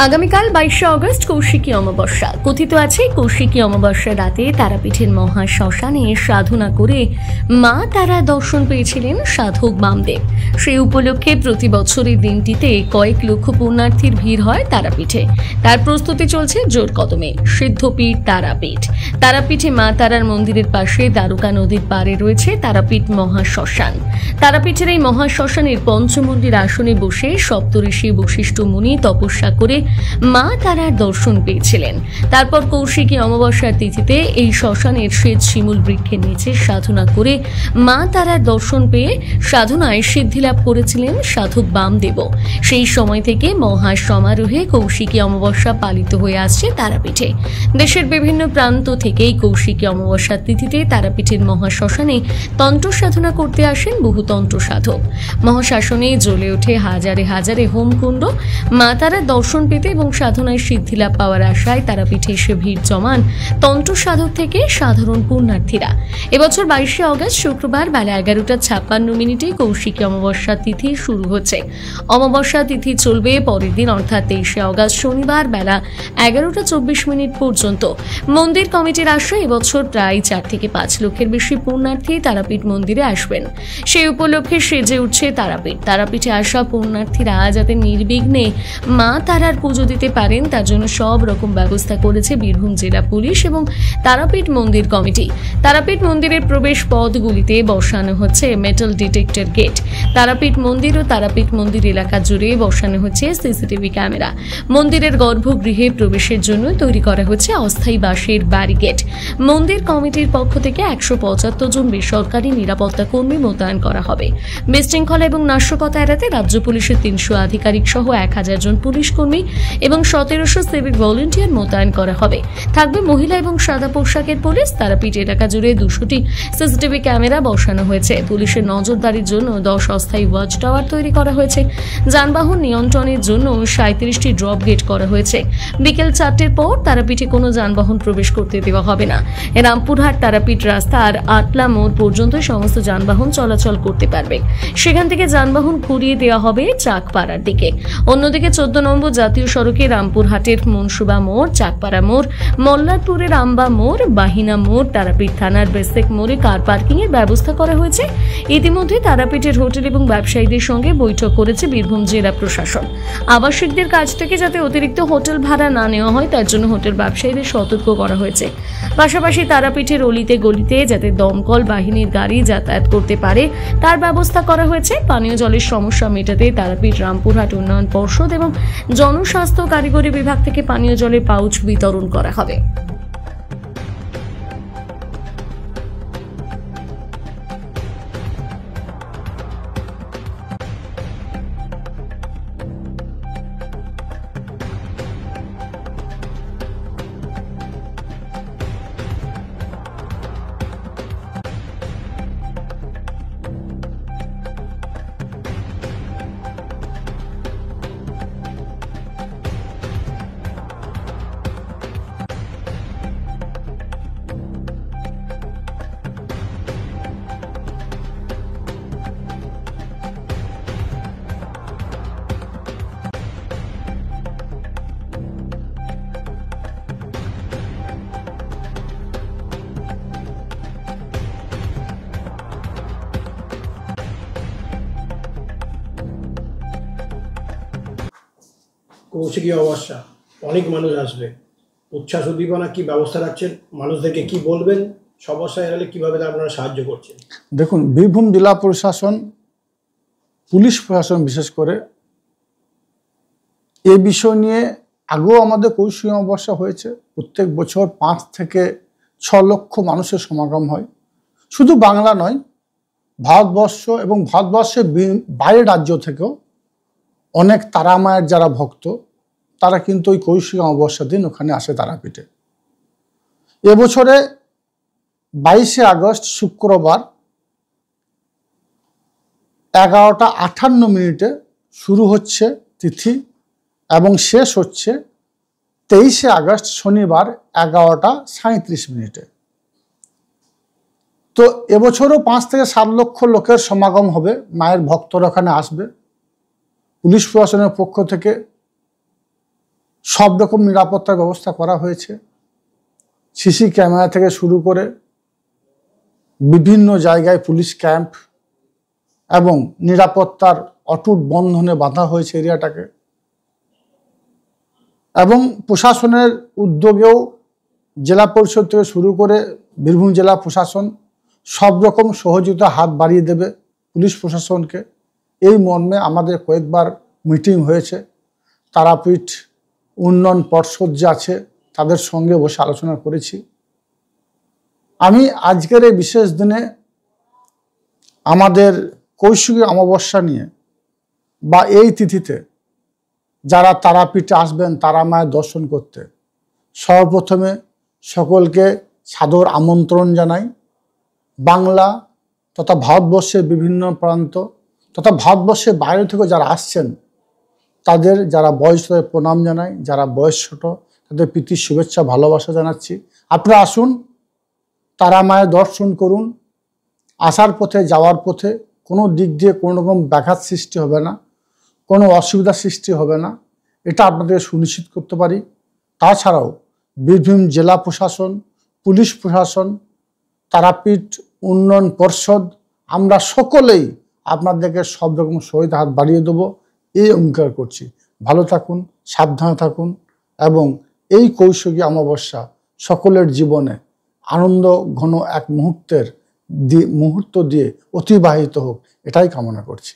আগামীকাল 22শে অগস্ট কৌশিকী অমাবস্যা। কথিত আছে কৌশিকী অমাবস্যার রাতে তারাপীঠের মহা শ্মশানে সাধনা করে মা তারা দর্শন পেয়েছিলেন সাধক বামদেব। সেই উপলক্ষে প্রতি বছরের দিনটিতে কয়েক লক্ষ পুণ্যার্থীর ভিড় হয় তারাপীঠে। তার প্রস্তুতি চলছে জোর কদমে। সিদ্ধপীঠ তারাপীঠ। তারাপীঠে মা তারার মন্দিরের পাশে দ্বারকা নদীর পাড়ে রয়েছে তারাপীঠ মহা শ্মশান। তারাপীঠের এই মহা শ্মশানের পঞ্চমুণ্ডির আসনে বসে সপ্তঋষি বশিষ্ঠ মুনি তপস্যা করে মা তারার দর্শন পেয়েছিলেন। তারপর কৌশিকী অমাবস্যার তিথিতে এই শ্মশানের শ্বেত শিমুল বৃক্ষের নিচে সাধনা করে মা তারার দর্শন পেয়ে সাধনায় সিদ্ধিলাভ করেছিলেন সাধক বামদেব। সেই সময় থেকে মহা সমারোহে কৌশিকী অমাবস্যা পালিত হয়ে আসছে তারাপীঠে। দেশের বিভিন্ন প্রান্ত থেকেই কৌশিকী অমাবস্যার তিথিতে তারাপীঠের মহা শ্মশানে তন্ত্র সাধনা করতে আসেন বহু তন্ত্র সাধক। মহাশ্মশানে জ্বলে ওঠে হাজারে হাজারে হোমকুণ্ড। মা তারার দর্শন পেতে এবং সাধনায় সিদ্ধিলাভ পাওয়ার আশায় তারাপীঠে এসে ভিড় জমান তন্ত্র সাধক থেকে সাধারণ পুণ্যার্থীরা। এবছর 22শে অগস্ট শুক্রবার বেলা 11:56 কৌশিকী অমাবস্যা তিথি শুরু হচ্ছে। অমাবস্যা তিথি চলবে পরের দিন অর্থাৎ 23শে অগস্ট শনিবার বেলা 11:24 পর্যন্ত। মন্দির কমিটির আশায় এবছর প্রায় 4 থেকে 5 লক্ষের বেশি পুণ্যার্থী তারাপীঠ মন্দিরে আসবেন। সেই উপলক্ষে সেজে উঠছে তারাপীঠ। তারাপীঠে আসা পুণ্যার্থীরা যাতে নির্বিঘ্নে মা তারার পুজো দিতে পারেন তার জন্য সব রকম ব্যবস্থা করেছে বীরভূম জেলা পুলিশ এবং তারাপীঠ মন্দির কমিটি। তারাপীঠ মন্দিরের প্রবেশ পথগুলিতে বসানো হচ্ছে মেটাল ডিটেক্টর গেট। তারাপীঠ মন্দির ও তারাপীঠ মন্দির এলাকা জুড়ে বসানো হচ্ছে সিসিটিভি ক্যামেরা। মন্দিরের গর্ভগৃহে প্রবেশের জন্য তৈরি করা হচ্ছে অস্থায়ী বাঁশের ব্যারিকেড। মন্দির কমিটির পক্ষ থেকে 175 জন বেসরকারি নিরাপত্তা কর্মী মোতায়েন করা হবে। বিশৃঙ্খলা এবং নাশকতা এড়াতে রাজ্য পুলিশের 300 আধিকারিক সহ 1000 জন পুলিশ কর্মী এবং 1700 সিভিক ভলেন্টিয়ার মোতায়েন করা হবে। থাকবে মহিলা এবং সাদা পোশাকের পুলিশ। তারাপীঠ এলাকা জুড়ে 200টি সিসিটিভি ক্যামেরা বসানো হয়েছে। পুলিশের নজরদারির জন্য 10 অস্থায়ী ওয়াচ টাওয়ার তৈরি করা হয়েছে। যানবাহন নিয়ন্ত্রণের জন্য 37টি ড্রপ গেট করা হয়েছে। বিকেল 4টের পর তারাপীঠে কোনো যানবাহন প্রবেশ করতে দেওয়া হবে না। রামপুরহাট তারাপীঠ রাস্তার আটলা মোড় পর্যন্ত সমস্ত যানবাহন চলাচল করতে পারবে। সেখান থেকে যানবাহন ঘুরিয়ে দেওয়া হবে চাকপাড়ার দিকে। অন্যদিকে 14 নম্বর জাতীয় সড়কে রামপুরহাটের মনসুবা মোড়, চাকপাড়া মোড়, মল্লারপুরের আম্বা মোড়, বাহিনা মোড়, তারাপীঠ থানার বেসেক মোড়ে কার পার্কিং এর ব্যবস্থা করা হয়েছে। ইতিমধ্যে তারাপীঠের হোটেল এবং ব্যবসায়ীদের সঙ্গে বৈঠক করেছে বীরভূম জেলা প্রশাসন। আবাসিকদের কাছ থেকে যাতে অতিরিক্ত হোটেল ভাড়া না নেওয়া হয় তার জন্য হোটেল ব্যবসায়ীদের সতর্ক করা হয়েছে। পাশাপাশি তারাপীঠের অলিতে গলিতে যাতে দমকল বাহিনীর গাড়ি যাতায়াত করতে পারে তার ব্যবস্থা করা হয়েছে। পানীয় জলের সমস্যা মেটাতে তারাপীঠ রামপুরহাট উন্নয়ন পর্ষদ এবং জনস্বাস্থ্য কারিগরি বিভাগ থেকে পানীয় জলের পাউচ বিতরণ করা হবে। কৌশিকী অমাবস্যা, অনেক মানুষ আসবে। উচ্ছ্বাস উদ্দীপনা কি ব্যবস্থা রাখছেন? মানুষদেরকে কি বলবেন? সমস্যা এড়ালে কিভাবে আপনারা সাহায্য করছেন? দেখুন, বীরভূম জেলা প্রশাসন, পুলিশ প্রশাসন বিশেষ করে এই বিষয় নিয়ে আগেও আমাদের কৌশিকী অমাবস্যা হয়েছে। প্রত্যেক বছর 5 থেকে 6 লক্ষ মানুষের সমাগম হয়। শুধু বাংলা নয়, ভারতবর্ষ এবং ভারতবর্ষের বাইরে রাজ্য থেকেও অনেক তারা মায়ের যারা ভক্ত তারা কিন্তু ওই কৌশিকী অমাবস্যার দিন ওখানে আসে তারাপীঠে। এবছরে 22শে আগস্ট শুক্রবার 11:58 শুরু হচ্ছে তিথি এবং শেষ হচ্ছে 23শে আগস্ট শনিবার 11:37। তো এবছরও 5 থেকে 7 লক্ষ লোকের সমাগম হবে। মায়ের ভক্তরা ওখানে আসবে। পুলিশ প্রশাসনের পক্ষ থেকে সব রকম নিরাপত্তার ব্যবস্থা করা হয়েছে। সিসি ক্যামেরা থেকে শুরু করে বিভিন্ন জায়গায় পুলিশ ক্যাম্প এবং নিরাপত্তার অটুট বন্ধনে বাঁধা হয়েছে এরিয়াটাকে। এবং প্রশাসনের উদ্যোগেও জেলা পরিষদ থেকে শুরু করে বীরভূম জেলা প্রশাসন সব রকম সহযোগিতা হাত বাড়িয়ে দেবে পুলিশ প্রশাসনকে। এই মর্মে আমাদের কয়েকবার মিটিং হয়েছে। তারাপীঠ উন্নয়ন পর্ষদ যে আছে তাদের সঙ্গে বসে আলোচনা করেছি। আমি আজকের এই বিশেষ দিনে আমাদের কৌশিকী অমাবস্যা নিয়ে বা এই তিথিতে যারা তারাপীঠে আসবেন তারা মায়ের দর্শন করতে, সর্বপ্রথমে সকলকে সাদর আমন্ত্রণ জানাই। বাংলা তথা ভারতবর্ষের বিভিন্ন প্রান্ত তথা ভারতবর্ষের বাইরে থেকে যারা আসছেন তাদের, যারা বয়স তাদের প্রণাম জানাই, যারা বয়স ছোট তাদের প্রীতি শুভেচ্ছা ভালোবাসা জানাচ্ছি। আপনারা আসুন, তারা মায়ের দর্শন করুন। আসার পথে যাওয়ার পথে কোনো দিক দিয়ে কোনো রকম ব্যাঘাত সৃষ্টি হবে না, কোনো অসুবিধা সৃষ্টি হবে না, এটা আপনাদের সুনিশ্চিত করতে পারি। তাছাড়াও বীরভূম জেলা প্রশাসন, পুলিশ প্রশাসন, তারাপীঠ উন্নয়ন পর্ষদ আমরা সকলেই আপনাদেরকে সব রকম সহায়তা হাত বাড়িয়ে দেবো এই অঙ্গীকার করছি। ভালো থাকুন, সাবধানে থাকুন এবং এই কৌশিকী অমাবস্যা সকলের জীবনে আনন্দ ঘন এক মুহূর্ত দিয়ে অতিবাহিত হোক, এটাই কামনা করছি।